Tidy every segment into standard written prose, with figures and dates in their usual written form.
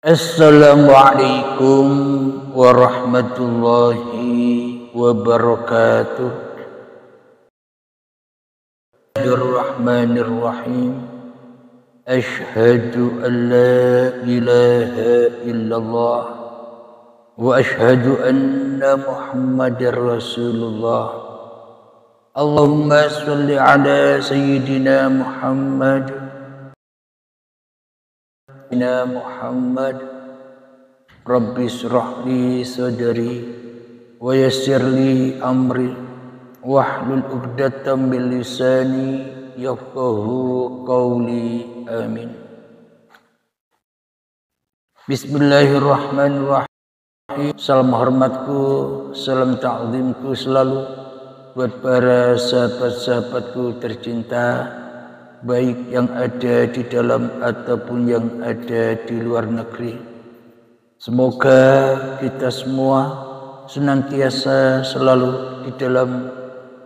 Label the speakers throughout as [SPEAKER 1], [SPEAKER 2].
[SPEAKER 1] Assalamualaikum warahmatullahi wabarakatuh. Bismillahirrahmanirrahim. Ashhadu an la ilaha illallah wa ashhadu anna Muhammadar Rasulullah. Allahumma shalli ala sayyidina Muhammad Rabbi shrah li sadri wa yassir li amri wahlul 'uqdatam min lisani yafqahu qawli. Amin. Bismillahirrahmanirrahim. Salam hormatku, salam ta'zimku selalu buat para sahabat-sahabatku tercinta, baik yang ada di dalam ataupun yang ada di luar negeri. Semoga kita semua senantiasa selalu di dalam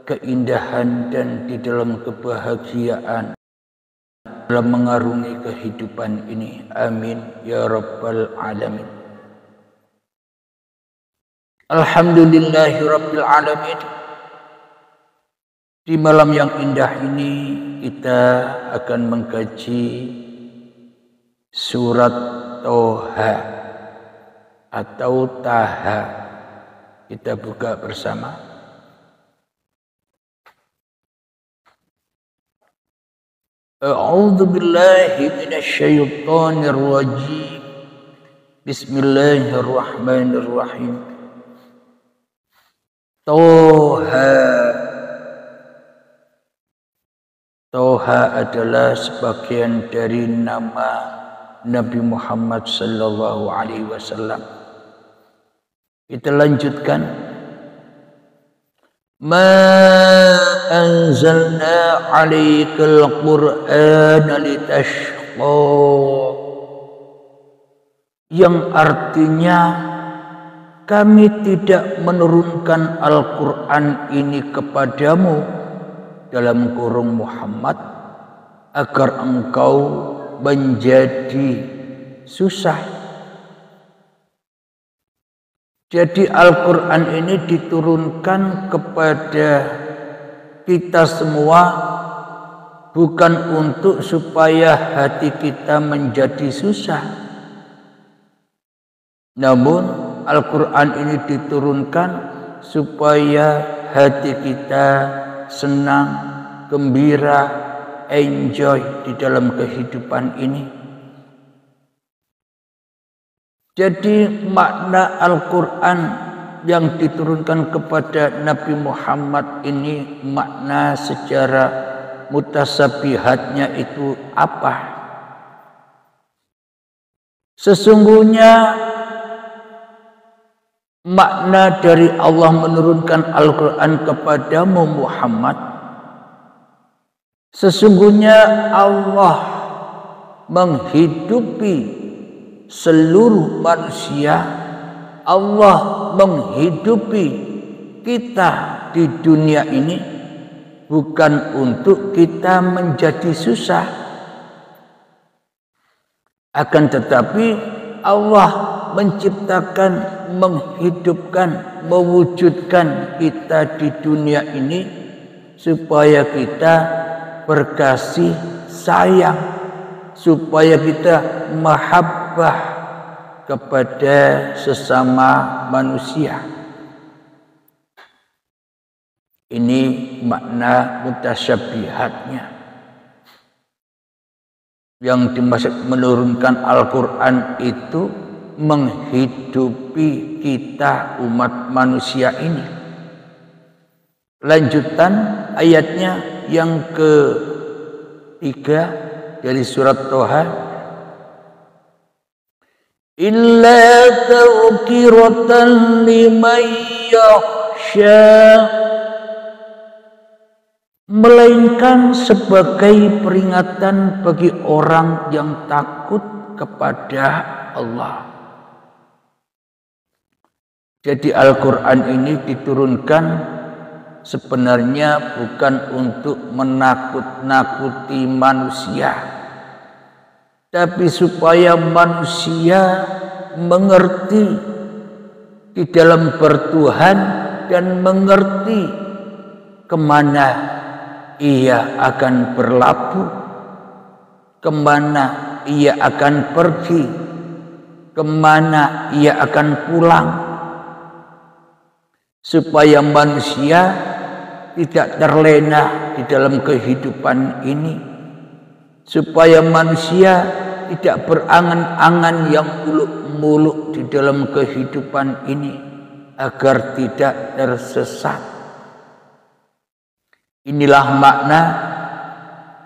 [SPEAKER 1] keindahan dan di dalam kebahagiaan dalam mengarungi kehidupan ini. Amin ya rabbal alamin. Alhamdulillahi rabbil alamin. Di malam yang indah ini kita akan mengkaji surat Toha atau Taha. Kita buka bersama. A'udzu billahi minasyaitonir rajim. Bismillahirrahmanirrahim. Toha. Toha adalah sebagian dari nama Nabi Muhammad sallallahu alaihi wasallam. Kita lanjutkan. Ma anzalna 'alaikal Qur'ana litashqa. Yang artinya kami tidak menurunkan Al-Qur'an ini kepadamu dalam kurung Muhammad agar engkau menjadi susah. Jadi Al-Quran ini diturunkan kepada kita semua bukan untuk supaya hati kita menjadi susah, namun Al-Quran ini diturunkan supaya hati kita senang, gembira, enjoy di dalam kehidupan ini. Jadi makna Al-Quran yang diturunkan kepada Nabi Muhammad ini, makna secara mutasabihatnya itu apa? Sesungguhnya makna dari Allah menurunkan Al-Quran kepadamu Muhammad, sesungguhnya Allah menghidupi seluruh manusia. Allah menghidupi kita di dunia ini bukan untuk kita menjadi susah, akan tetapi Allah menciptakan, menghidupkan, mewujudkan kita di dunia ini supaya kita berkasih sayang, supaya kita mahabbah kepada sesama manusia. Ini makna mutasyabihatnya. Yang dimaksud menurunkan Al-Quran itu menghidupi kita umat manusia ini. Lanjutan ayatnya yang ketiga dari surat Toha. Illa tadhkiratan liman yakhsha, melainkan sebagai peringatan bagi orang yang takut kepada Allah. Jadi Al-Quran ini diturunkan sebenarnya bukan untuk menakut-nakuti manusia, tapi supaya manusia mengerti di dalam bertuhan dan mengerti kemana ia akan berlabuh, kemana ia akan pergi, kemana ia akan pulang, supaya manusia tidak terlena di dalam kehidupan ini, supaya manusia tidak berangan-angan yang muluk-muluk di dalam kehidupan ini, agar tidak tersesat. Inilah makna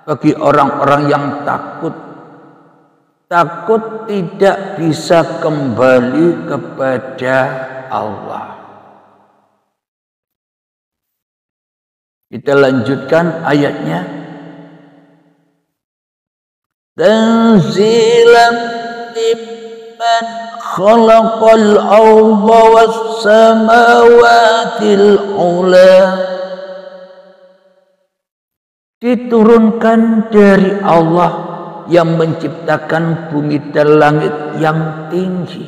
[SPEAKER 1] bagi orang-orang yang takut. Takut tidak bisa kembali kepada Allah. Kita lanjutkan ayatnya. Tanzilan mimman khalaqal arda was samawatil ula. Diturunkan dari Allah yang menciptakan bumi dan langit yang tinggi.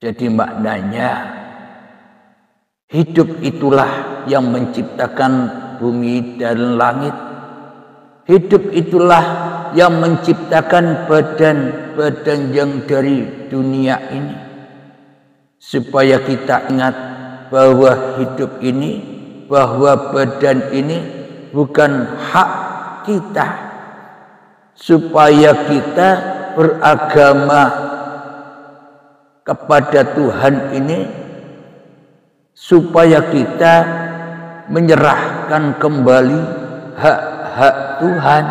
[SPEAKER 1] Jadi maknanya, hidup itulah yang menciptakan bumi dan langit. Hidup itulah yang menciptakan badan-badan yang dari dunia ini. Supaya kita ingat bahwa hidup ini, bahwa badan ini bukan hak kita. Supaya kita beragama kepada Tuhan ini, supaya kita menyerahkan kembali hak-hak Tuhan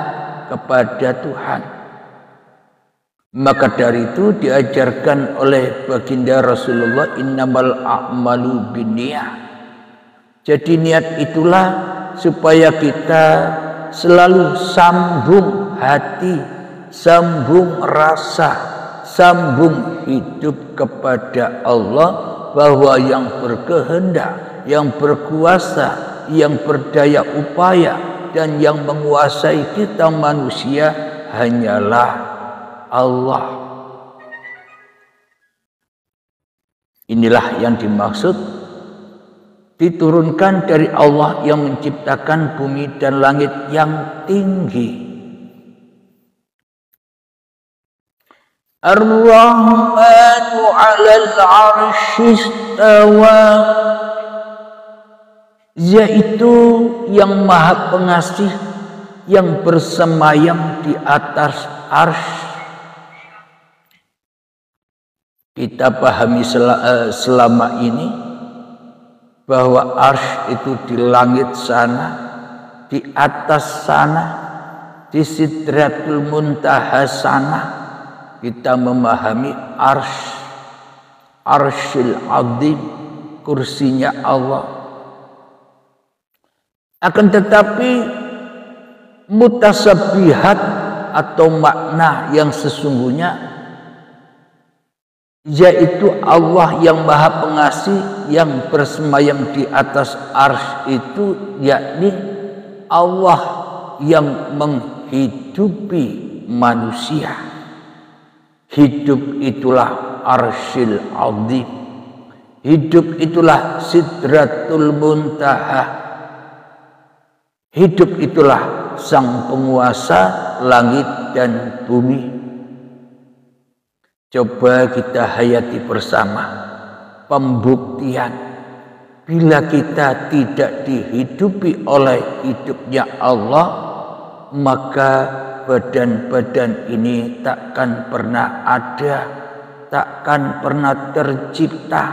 [SPEAKER 1] kepada Tuhan. Maka dari itu diajarkan oleh baginda Rasulullah, innamal a'malu binniyah. Jadi niat itulah supaya kita selalu sambung hati, sambung rasa, sambung hidup kepada Allah, bahwa yang berkehendak, yang berkuasa, yang berdaya upaya, dan yang menguasai kita manusia hanyalah Allah. Inilah yang dimaksud diturunkan dari Allah yang menciptakan bumi dan langit yang tinggi. Ar-Rahmanu 'alal 'arsy istawa, yaitu yang Maha Pengasih yang bersemayam di atas arsy. Kita pahami selama ini bahwa arsy itu di langit sana, di atas sana, di Sidratul Muntaha sana. Kita memahami arsyil azim, kursinya Allah. Akan tetapi mutasabihat atau makna yang sesungguhnya, yaitu Allah yang Maha Pengasih yang bersemayam di atas arsy itu, yakni Allah yang menghidupi manusia. Hidup itulah arsyil azim. Hidup itulah Sidratul Muntaha. Hidup itulah sang penguasa langit dan bumi. Coba kita hayati bersama pembuktian bila kita tidak dihidupi oleh hidupnya Allah, maka badan-badan ini takkan pernah ada, takkan pernah tercipta,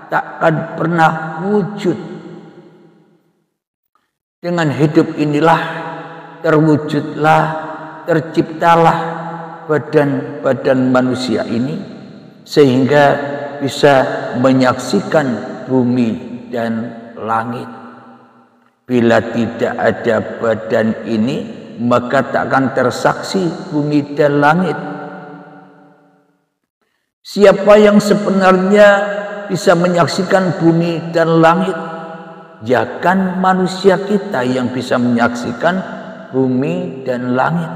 [SPEAKER 1] takkan pernah wujud. Dengan hidup inilah terwujudlah, terciptalah badan-badan manusia ini, sehingga bisa menyaksikan bumi dan langit. Bila tidak ada badan ini, maka takkan tersaksi bumi dan langit. Siapa yang sebenarnya bisa menyaksikan bumi dan langit? Ya kan manusia kita yang bisa menyaksikan bumi dan langit.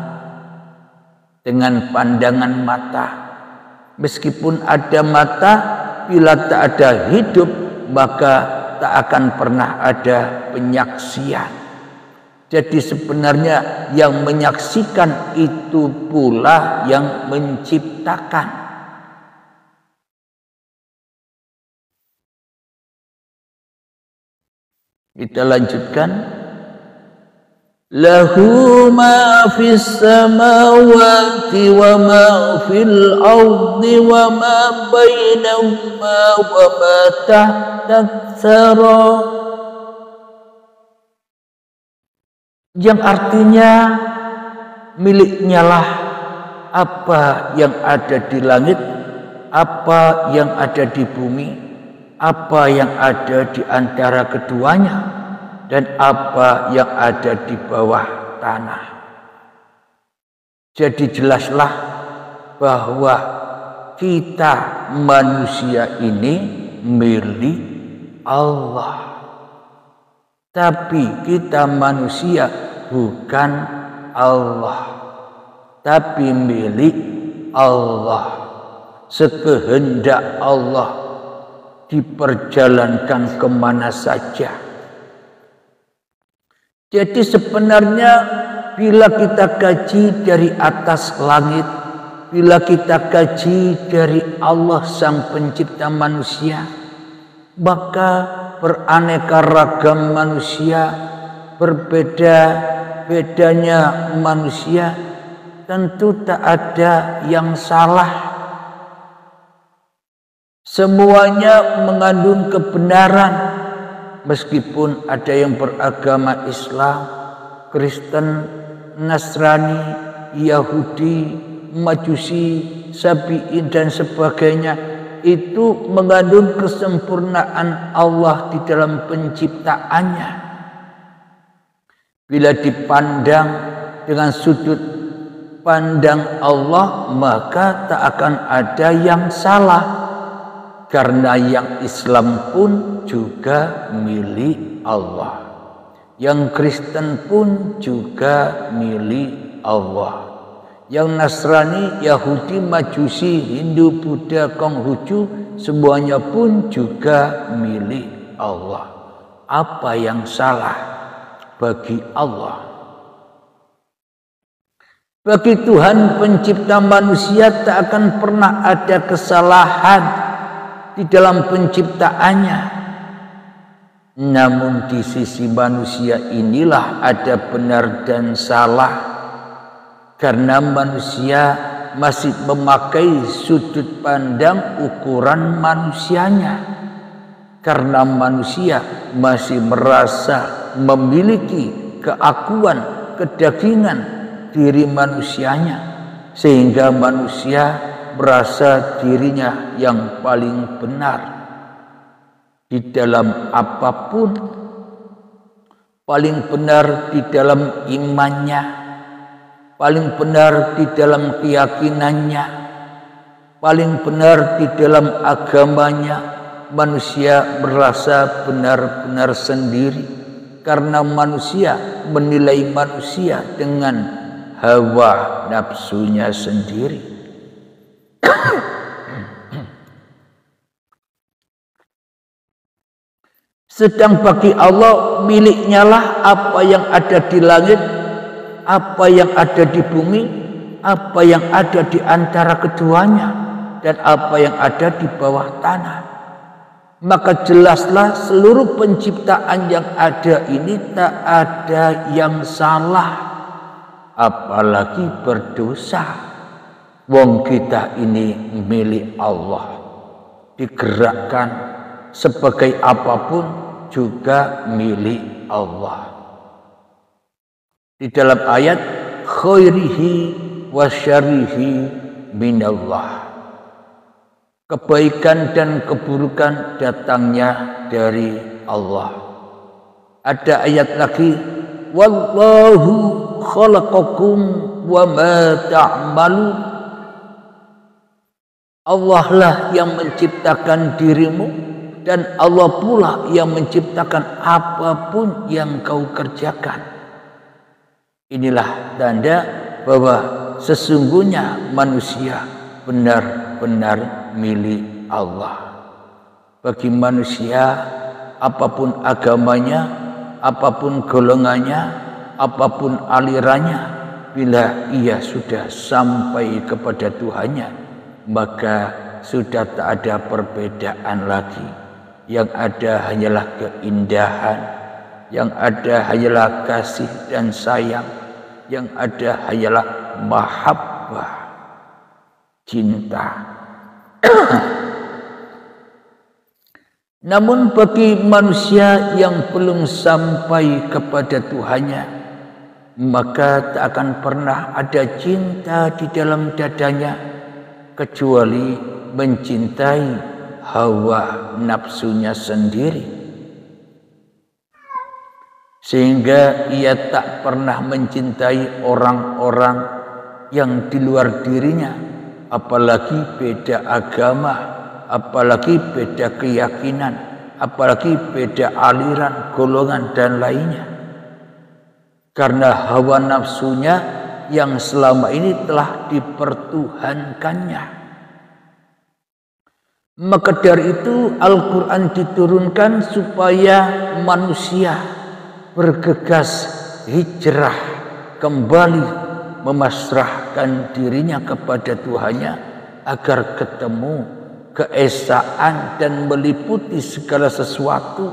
[SPEAKER 1] dengan pandangan mata. Meskipun ada mata, bila tak ada hidup, maka tak akan pernah ada penyaksian. Jadi sebenarnya yang menyaksikan itu pula yang menciptakan. Kita lanjutkan. Lahu ma fis samawati wa ma fil ardi wa ma bainahuma wa ma tahta tsara. Yang artinya miliknya lah apa yang ada di langit, apa yang ada di bumi, apa yang ada di antara keduanya, dan apa yang ada di bawah tanah. Jadi jelaslah bahwa kita manusia ini milik Allah. Tapi kita manusia bukan Allah, tapi milik Allah. Sekehendak Allah diperjalankan kemana saja. Jadi sebenarnya bila kita kaji dari atas langit, bila kita kaji dari Allah sang pencipta manusia, maka beraneka ragam manusia, berbeda-bedanya manusia, tentu tak ada yang salah. Semuanya mengandung kebenaran. Meskipun ada yang beragama Islam, Kristen, Nasrani, Yahudi, Majusi, Sabi'in dan sebagainya, itu mengandung kesempurnaan Allah di dalam penciptaannya. Bila dipandang dengan sudut pandang Allah, maka tak akan ada yang salah. Karena yang Islam pun juga milik Allah, yang Kristen pun juga milik Allah, yang Nasrani, Yahudi, Majusi, Hindu, Buddha, Konghucu, semuanya pun juga milik Allah. Apa yang salah bagi Allah? Bagi Tuhan pencipta manusia tak akan pernah ada kesalahan di dalam penciptaannya. Namun di sisi manusia inilah ada benar dan salah, karena manusia masih memakai sudut pandang ukuran manusianya, karena manusia masih merasa memiliki keakuan, kedagingan diri manusianya, sehingga manusia merasa dirinya yang paling benar di dalam apapun, paling benar di dalam imannya, paling benar di dalam keyakinannya, paling benar di dalam agamanya. Manusia merasa benar-benar sendiri karena manusia menilai manusia dengan hawa nafsunya sendiri. Sedang bagi Allah miliknya lah apa yang ada di langit, apa yang ada di bumi, apa yang ada di antara keduanya, dan apa yang ada di bawah tanah. Maka jelaslah seluruh penciptaan yang ada ini tak ada yang salah, apalagi berdosa. Wong kita ini milik Allah, digerakkan sebagai apapun juga milik Allah. Di dalam ayat khairihi wa syarrihi minallah, kebaikan dan keburukan datangnya dari Allah. Ada ayat lagi, wallahu khalaqakum wa ma ta'malun. Allah lah yang menciptakan dirimu, dan Allah pula yang menciptakan apapun yang kau kerjakan. Inilah tanda bahwa sesungguhnya manusia benar-benar milik Allah. Bagi manusia, apapun agamanya, apapun golongannya, apapun alirannya, bila ia sudah sampai kepada Tuhannya, maka sudah tak ada perbedaan lagi. Yang ada hanyalah keindahan, yang ada hanyalah kasih dan sayang, yang ada hanyalah mahabbah, cinta. Namun bagi manusia yang belum sampai kepada Tuhannya, maka tak akan pernah ada cinta di dalam dadanya kecuali mencintai hawa nafsunya sendiri, sehingga ia tak pernah mencintai orang-orang yang di luar dirinya, apalagi beda agama, apalagi beda keyakinan, apalagi beda aliran, golongan dan lainnya, karena hawa nafsunya yang selama ini telah dipertuhankannya. Maka dari itu Al-Quran diturunkan supaya manusia bergegas hijrah kembali, memasrahkan dirinya kepada Tuhannya agar ketemu keesaan dan meliputi segala sesuatu.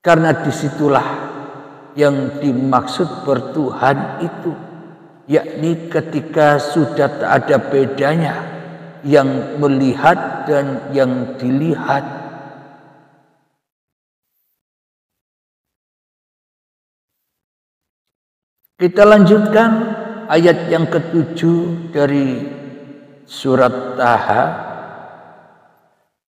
[SPEAKER 1] Karena disitulah yang dimaksud bertuhan itu, yakni ketika sudah tak ada bedanya yang melihat dan yang dilihat. Kita lanjutkan ayat yang ke-7 dari surat Taha.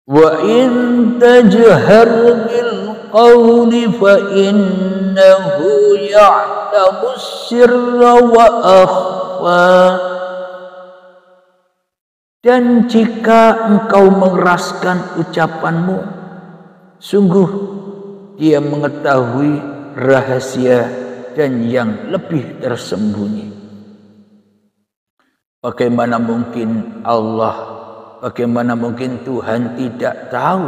[SPEAKER 1] Wa in tajhar bil qawli fa innahu ya'lamu sirra wa akhfa. Dan jika engkau mengeraskan ucapanmu, sungguh dia mengetahui rahasia dan yang lebih tersembunyi. Bagaimana mungkin Allah, bagaimana mungkin Tuhan tidak tahu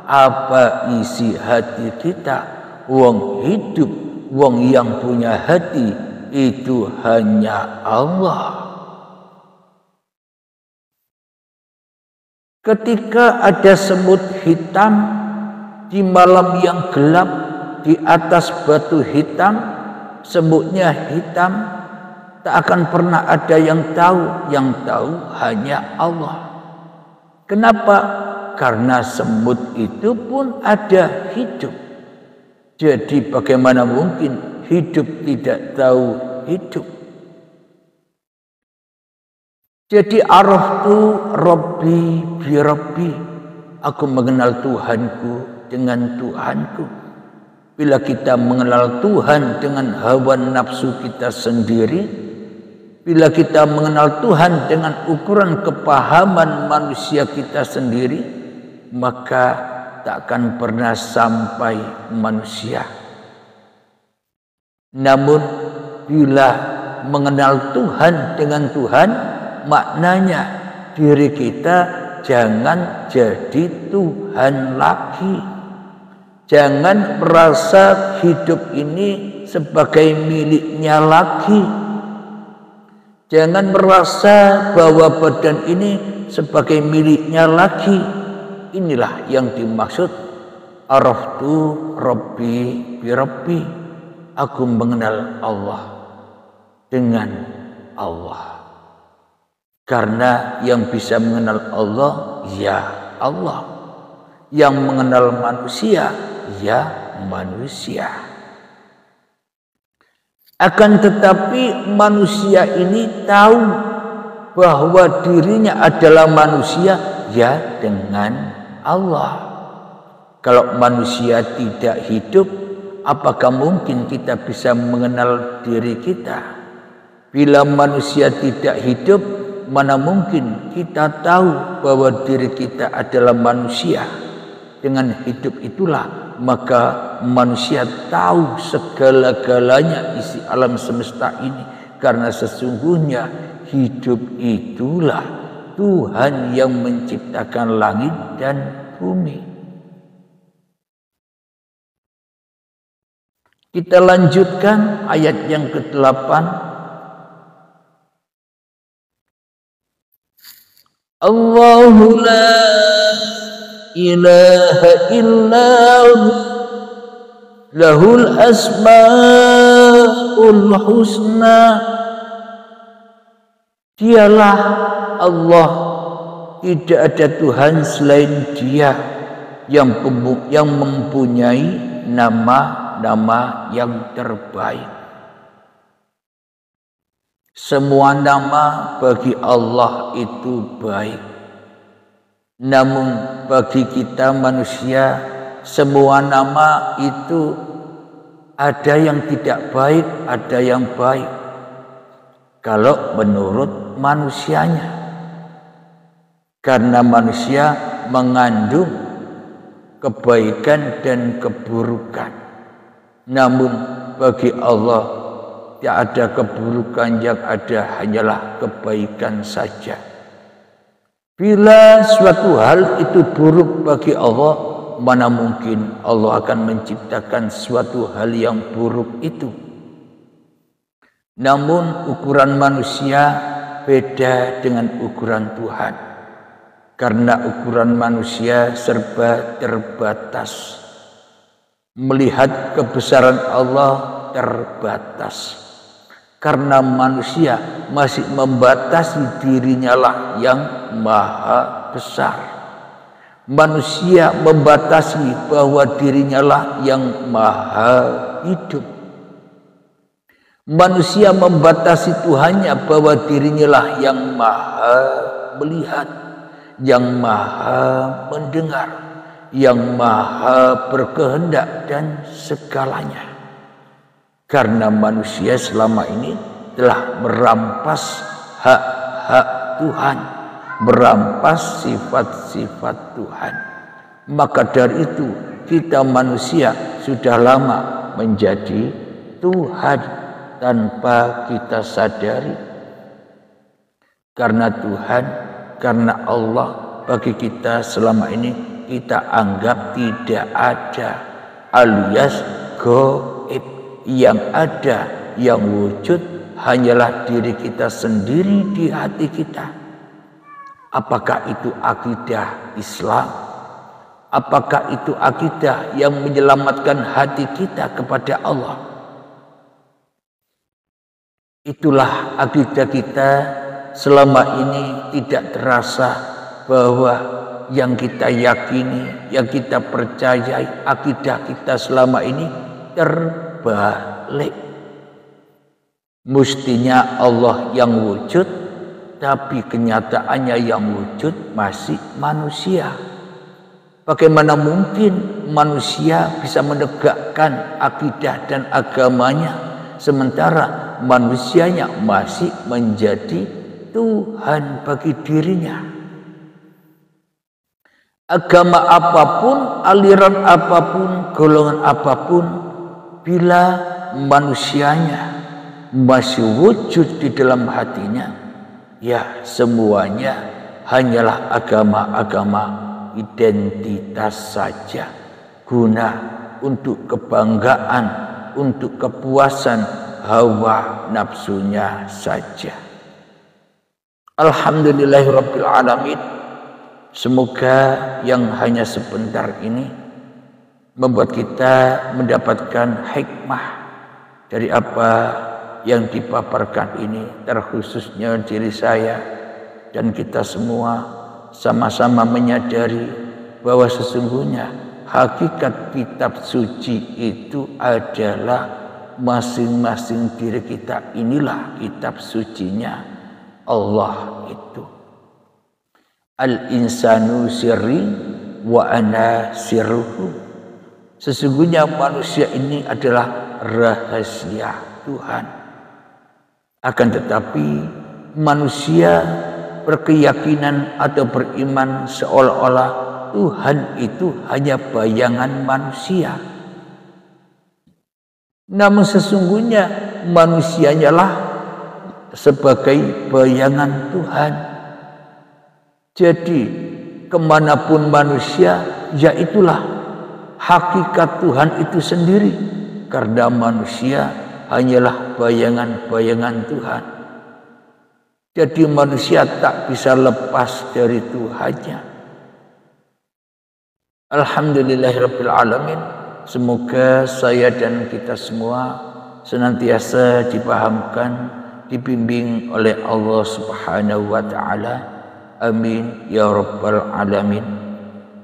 [SPEAKER 1] apa isi hati kita? Wong hidup, wong yang punya hati itu hanya Allah. Ketika ada semut hitam di malam yang gelap, di atas batu hitam, semutnya hitam, tak akan pernah ada yang tahu hanya Allah. Kenapa? Karena semut itu pun ada hidup. Jadi bagaimana mungkin hidup tidak tahu hidup? Jadi araftu Rabbi bi Rabbi, aku mengenal Tuhanku dengan Tuhanku. Bila kita mengenal Tuhan dengan hawa nafsu kita sendiri, bila kita mengenal Tuhan dengan ukuran kepahaman manusia kita sendiri, maka tak akan pernah sampai manusia. Namun bila mengenal Tuhan dengan Tuhan, maknanya diri kita jangan jadi Tuhan lagi. Jangan merasa hidup ini sebagai miliknya lagi. Jangan merasa bahwa badan ini sebagai miliknya lagi. Inilah yang dimaksud araftu Rabbi bi Rabbi. Aku mengenal Allah dengan Allah. Karena yang bisa mengenal Allah, ya Allah. Yang mengenal manusia, ya manusia. Akan tetapi manusia ini tahu bahwa dirinya adalah manusia, ya dengan Allah. Kalau manusia tidak hidup, apakah mungkin kita bisa mengenal diri kita? Bila manusia tidak hidup, mana mungkin kita tahu bahwa diri kita adalah manusia. Dengan hidup itulah maka manusia tahu segala-galanya isi alam semesta ini. karena sesungguhnya hidup itulah Tuhan yang menciptakan langit dan bumi. Kita lanjutkan ayat yang ke-8. Allahu la ilaha illahu lahul asmaul husna. Dialah Allah, tidak ada Tuhan selain Dia yang mempunyai nama-nama yang terbaik. Semua nama bagi Allah itu baik. Namun bagi kita manusia, semua nama itu ada yang tidak baik, ada yang baik. Kalau menurut manusianya, karena manusia mengandung kebaikan dan keburukan. Namun bagi Allah tidak ada keburukan, yang ada hanyalah kebaikan saja. Bila suatu hal itu buruk bagi Allah, mana mungkin Allah akan menciptakan suatu hal yang buruk itu. Namun ukuran manusia beda dengan ukuran Tuhan. Karena ukuran manusia serba terbatas. Melihat kebesaran Allah terbatas. Karena manusia masih membatasi dirinya lah yang maha besar. Manusia membatasi bahwa dirinya lah yang maha hidup. Manusia membatasi Tuhannya bahwa dirinya lah yang maha melihat, yang maha mendengar, yang maha berkehendak dan segalanya. Karena manusia selama ini telah merampas hak-hak Tuhan, merampas sifat-sifat Tuhan. Maka dari itu kita manusia sudah lama menjadi Tuhan tanpa kita sadari. Karena Tuhan, karena Allah bagi kita selama ini kita anggap tidak ada, alias gaib. Yang ada, yang wujud hanyalah diri kita sendiri di hati kita. Apakah itu akidah Islam? Apakah itu akidah yang menyelamatkan hati kita kepada Allah? Itulah akidah kita. Selama ini tidak terasa bahwa yang kita yakini, yang kita percayai, akidah kita selama ini terbalik. Mestinya Allah yang wujud, tapi kenyataannya yang wujud masih manusia. Bagaimana mungkin manusia bisa menegakkan akidah dan agamanya sementara manusianya masih menjadi Tuhan bagi dirinya? Agama apapun, aliran apapun, golongan apapun, bila manusianya masih wujud di dalam hatinya, ya semuanya hanyalah agama-agama identitas saja, guna untuk kebanggaan, untuk kepuasan hawa nafsunya saja. Alhamdulillahirabbil alamin. Semoga yang hanya sebentar ini membuat kita mendapatkan hikmah dari apa yang dipaparkan ini, terkhususnya diri saya dan kita semua sama-sama menyadari bahwa sesungguhnya hakikat kitab suci itu adalah masing-masing diri kita. Inilah kitab sucinya Allah itu. Al-insanu sirri wa ana sirruhu. Sesungguhnya manusia ini adalah rahasia Tuhan. Akan tetapi manusia berkeyakinan atau beriman seolah-olah Tuhan itu hanya bayangan manusia. Namun sesungguhnya manusianya lah sebagai bayangan Tuhan. Jadi kemanapun manusia, yaitulah hakikat Tuhan itu sendiri. Karena manusia hanyalah bayangan-bayangan Tuhan. Jadi manusia tak bisa lepas dari Tuhannya. Alhamdulillahirabbil alamin. Semoga saya dan kita semua senantiasa dipahamkan, dibimbing oleh Allah Subhanahu wa taala. Amin ya rabbal alamin.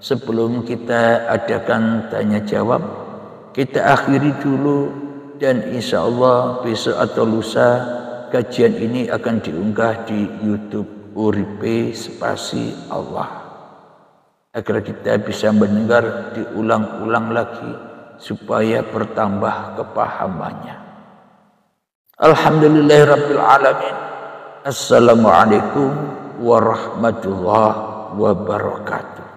[SPEAKER 1] Sebelum kita adakan tanya jawab, kita akhiri dulu, dan insya Allah besok atau lusa kajian ini akan diunggah di YouTube Uripe Spasi Allah, agar kita bisa mendengar diulang-ulang lagi supaya bertambah kepahamannya. Alhamdulillahirabbil alamin. Assalamualaikum warahmatullahi wabarakatuh.